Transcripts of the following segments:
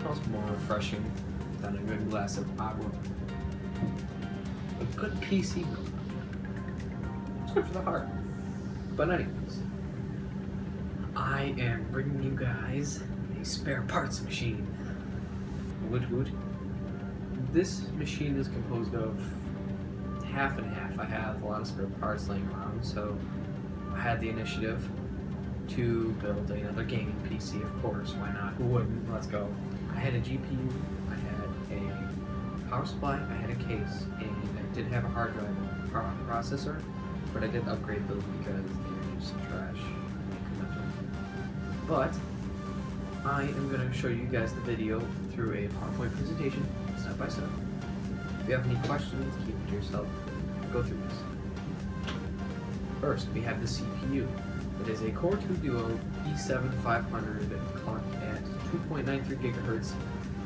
Smells more refreshing than a good glass of agua. A good PC build. It's good for the heart. But anyways, I am bringing you guys a spare parts machine. Woot woot. This machine is composed of half and half. I have a lot of spare parts laying around, so I had the initiative to build another gaming PC, of course. Why not? Who wouldn't? Let's go. I had a GPU, I had a power supply, I had a case, and I did have a hard drive and processor, but I did upgrade those because they were just some trash. But I am going to show you guys the video through a PowerPoint presentation, step by step. If you have any questions, keep it to yourself. Go through this. First, we have the CPU. It is a Core 2 Duo E7500 clocked at 2.93 gigahertz.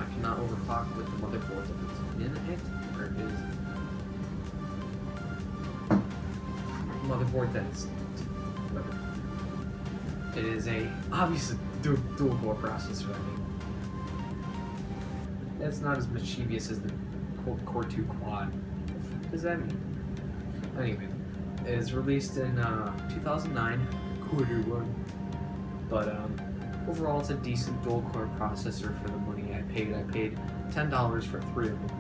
I cannot overclock with the motherboard that is in it, or is motherboard that's whatever. It is a obviously dual core processor. I mean, that's not as mischievous as the Core 2 Quad. What does that mean? Anyway, it is released in 2009, quarter one. But overall, it's a decent dual core processor for the money I paid. I paid $10 for 3 of them.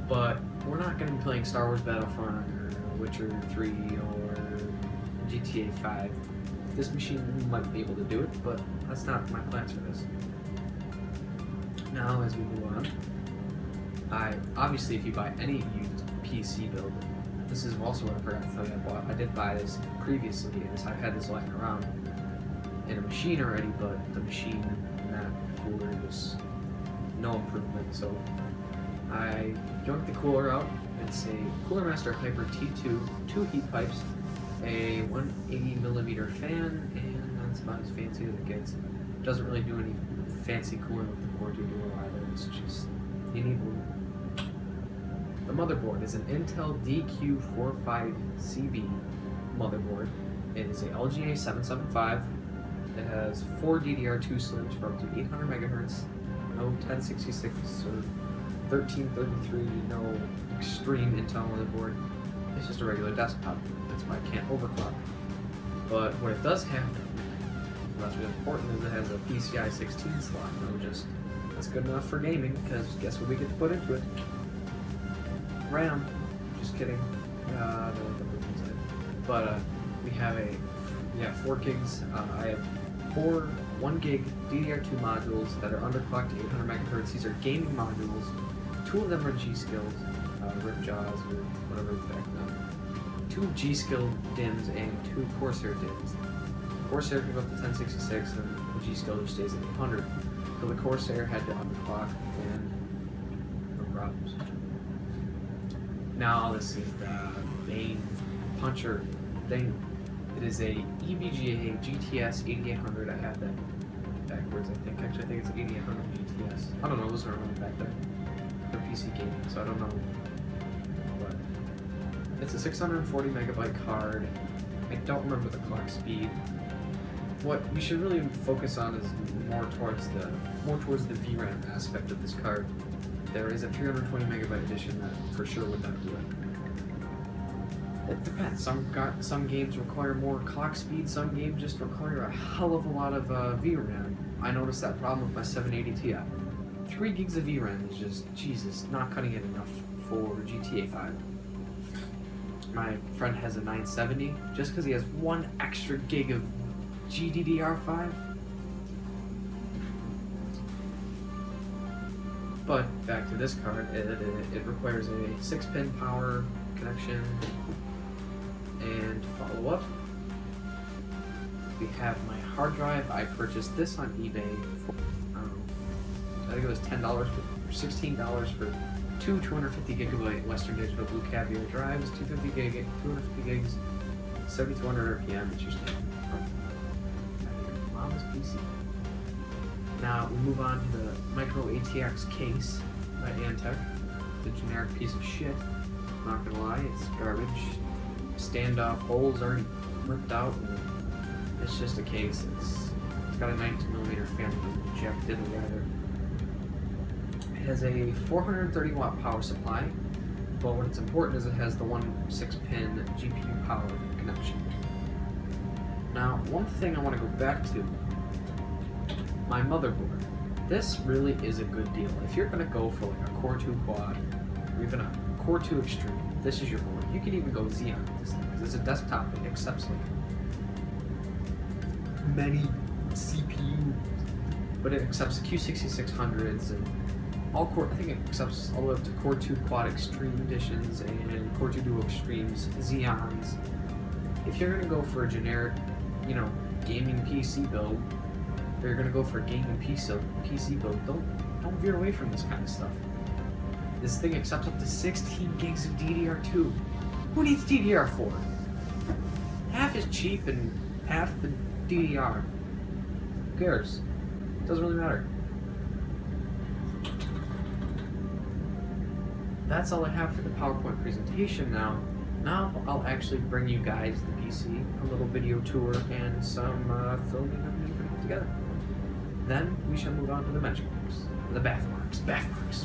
But we're not going to be playing Star Wars Battlefront or Witcher 3 or GTA 5. This machine might be able to do it, but that's not my plans for this. Now, as we move on, obviously, if you buy any used PC build, this is also what I forgot to tell you I bought. I did buy this previously, as I've had this lying around in a machine already, but the machine and that cooler was no improvement. So I junked the cooler out. It's a Cooler Master Hyper T2, 2 heat pipes, a 180mm fan, and that's about as fancy as it gets. It doesn't really do any fancy cooling with the Core 2 Duo either. It's just you need one. The motherboard is an Intel DQ45CB motherboard. It is a LGA 775. It has 4 DDR2 slims for up to 800 megahertz, no 1066 or 1333, no extreme Intel motherboard. It's just a regular desktop. That's why I can't overclock. But what it does have, what's really important, is it has a PCI 16 slot. That's good enough for gaming, because guess what we get to put into it? RAM. Just kidding. I don't know what the movie said. But we have 4 gigs. I have 4 1 gig DDR2 modules that are underclocked to 800 megahertz. These are gaming modules. 2 of them are G-Skills, Ripjaws, or whatever back then. 2 G-Skill DIMMs and 2 Corsair DIMMs. Corsair can go up to 1066, and the G-Skill just stays at 800. So the Corsair had to underclock, and no problems. Now this is the main puncher thing. It is a EVGA GTS 8800. I have that backwards, I think. Actually, I think it's 8800 GTS. I don't know, those are running back there for PC gaming, so I don't know. But it's a 640 megabyte card. I don't remember the clock speed. What we should really focus on is more towards the VRAM aspect of this card. There is a 320 megabyte edition that for sure would not do it. It depends. Some games require more clock speed. Some games just require a hell of a lot of VRAM. I noticed that problem with my 780 Ti. 3 gigs of VRAM is just, Jesus, not cutting it enough for GTA 5. My friend has a 970 just because he has 1 extra gig of GDDR5. But back to this card, it requires a 6-pin power connection. And to follow up, we have my hard drive. I purchased this on eBay for, I think it was $10 or $16 for 2 250 gigabyte Western Digital Blue Caviar drives, 250 gigs, 7200 RPM. It's just Mama's PC. Now we move on to the Micro ATX case by Antec. The generic piece of shit. Not gonna lie, it's garbage. Standoff holes already ripped out. And it's just a case. It's It's got a 19mm fan that doesn't jack diddly either. It has a 430 watt power supply, but what's important is it has the 6-pin GPU power connection. Now, one thing I want to go back to, my motherboard. This really is a good deal. If you're going to go for like a Core 2 quad, or even a Core 2 Extreme, this is your board. You can even go Xeon with this thing, because it's a desktop. It accepts like many CPU, but it accepts Q6600s and all core. I think it accepts all the way up to Core 2 Quad Extreme editions and Core 2 Duo Extremes, Xeons. If you're gonna go for a generic, gaming PC build, or you're gonna go for a gaming PC build, don't veer away from this kind of stuff. This thing accepts up to 16 gigs of DDR2. Who needs DDR4? Half is cheap and half the DDR. Who cares? Doesn't really matter. That's all I have for the PowerPoint presentation now. Now I'll actually bring you guys the PC, a little video tour, and some filming of me putting it together. Then we shall move on to the benchmarks, the BaFmarks.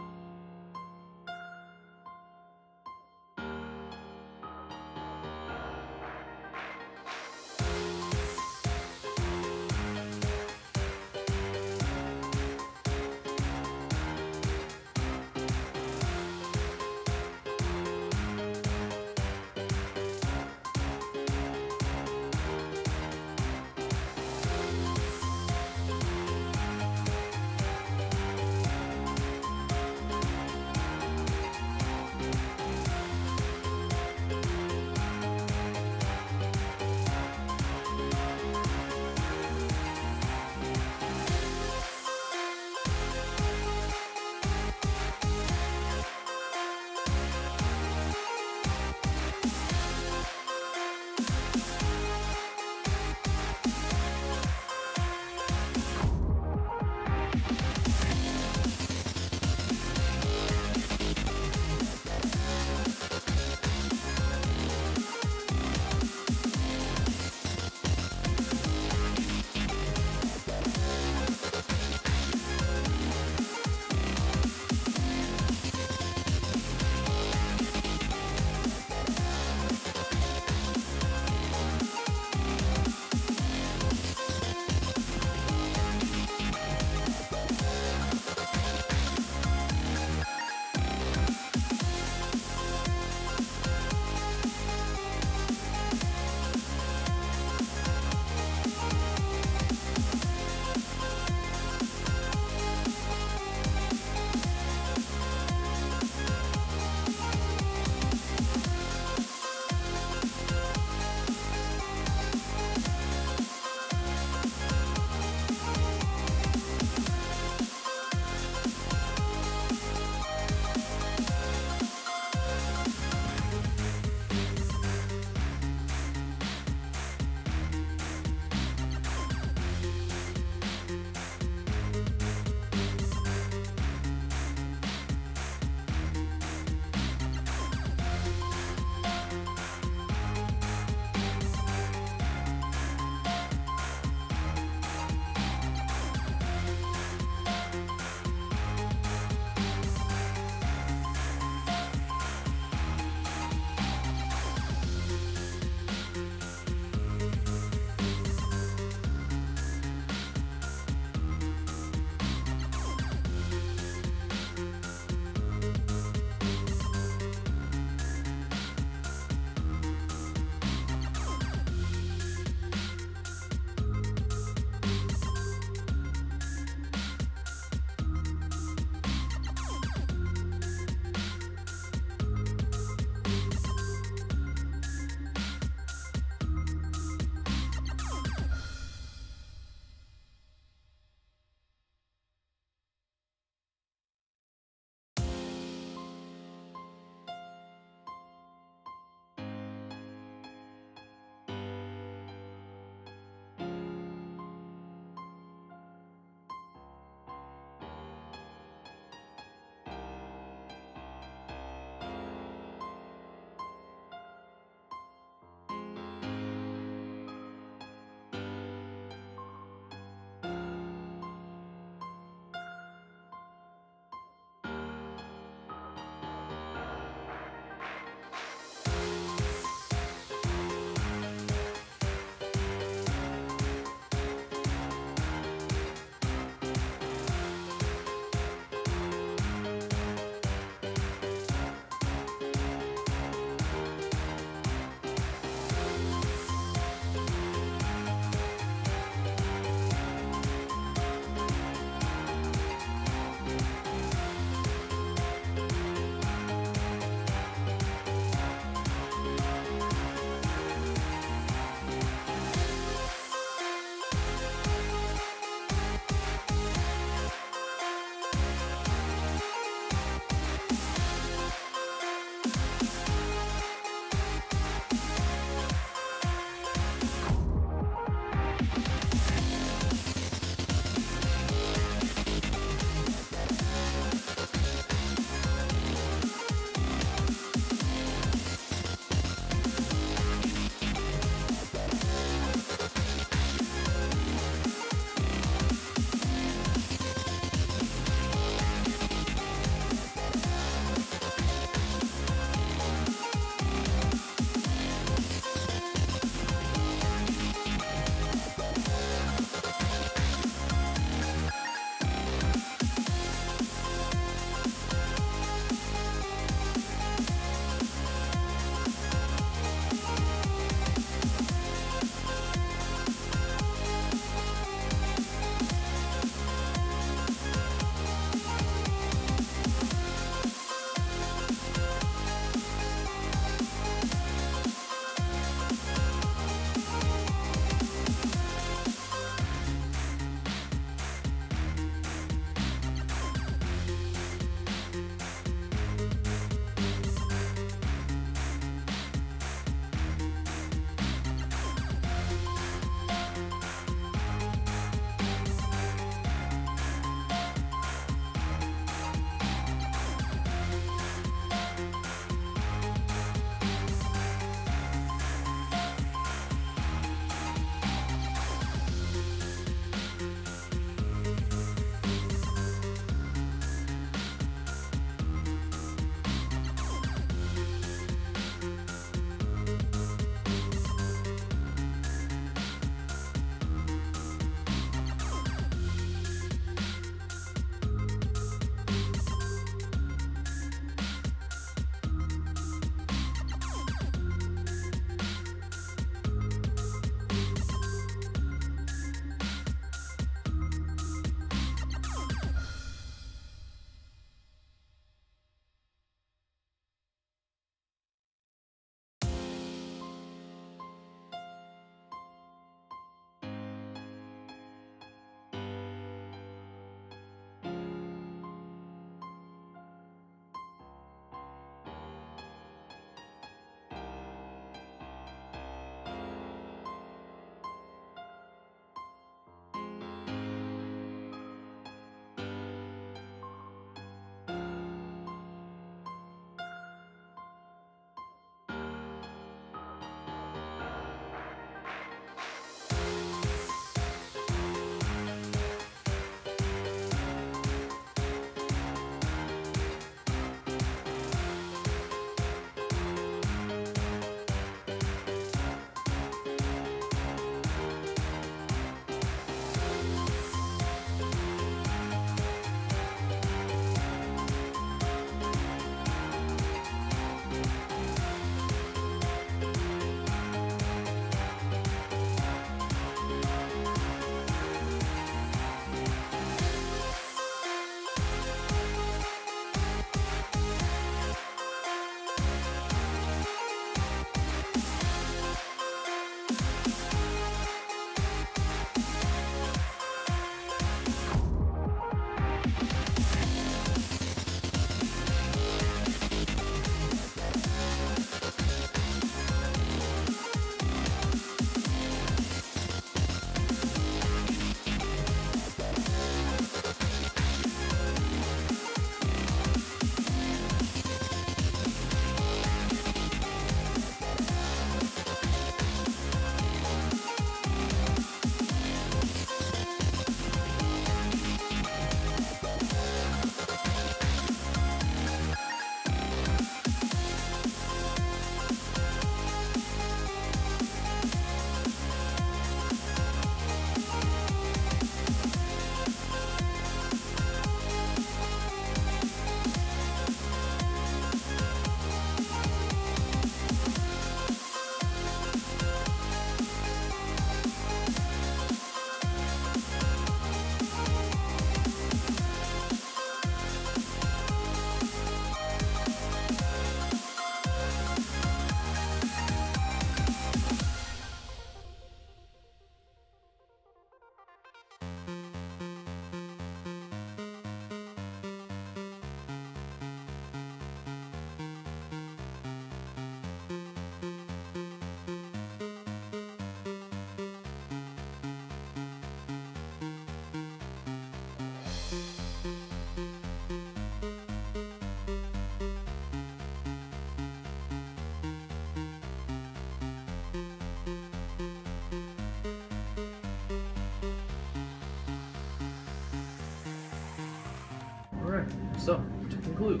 So, to conclude,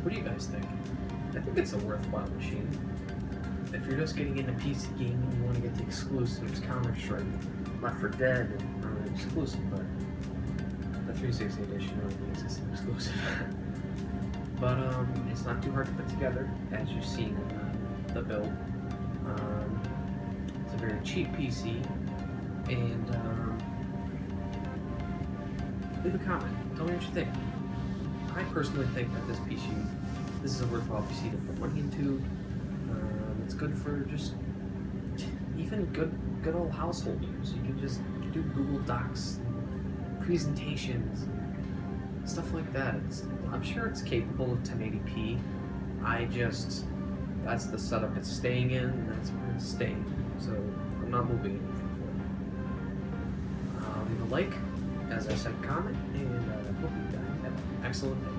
what do you guys think? I think it's a worthwhile machine. If you're just getting into PC gaming, you want to get the exclusives, Counter-Strike, Left 4 Dead, and exclusive, but the 360 edition really makes this an exclusive. But it's not too hard to put together, as you've seen in the build. It's a very cheap PC, and leave a comment. Tell me what you think. I personally think that this is a worthwhile PC to put money into. It's good for just even good old household use. You can just do Google Docs, presentations, stuff like that. I'm sure it's capable of 1080p. That's the setup it's staying in, and that's where it's staying. So I'm not moving anything for it. Leave a like, as I said, comment, and hope you guys have an excellent day.